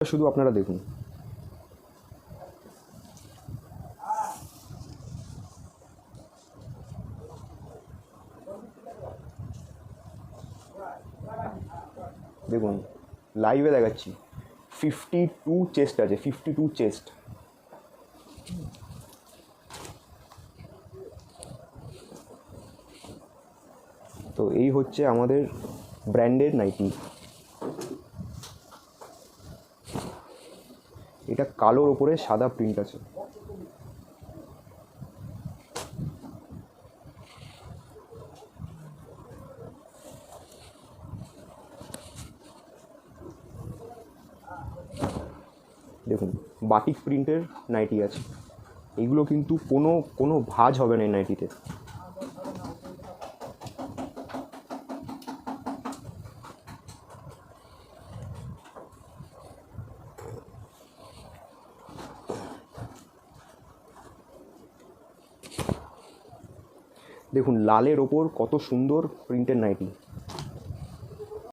শুধু আপনারা দেখুন। দেখুন লাইভে দেখাচ্ছি, 52 চেস্ট আছে, 52 চেস্ট। তো এই হচ্ছে আমাদের ব্র্যান্ডের নাইটি। এটা কালোর ওপরে সাদা প্রিন্ট আছে। দেখুন বাটিক প্রিন্টের নাইটি আছে, এইগুলো কিন্তু কোনো ভাঁজ হবে না এই নাইটিতে। দেখুন লালের ওপর কত সুন্দর প্রিন্টের নাইটি।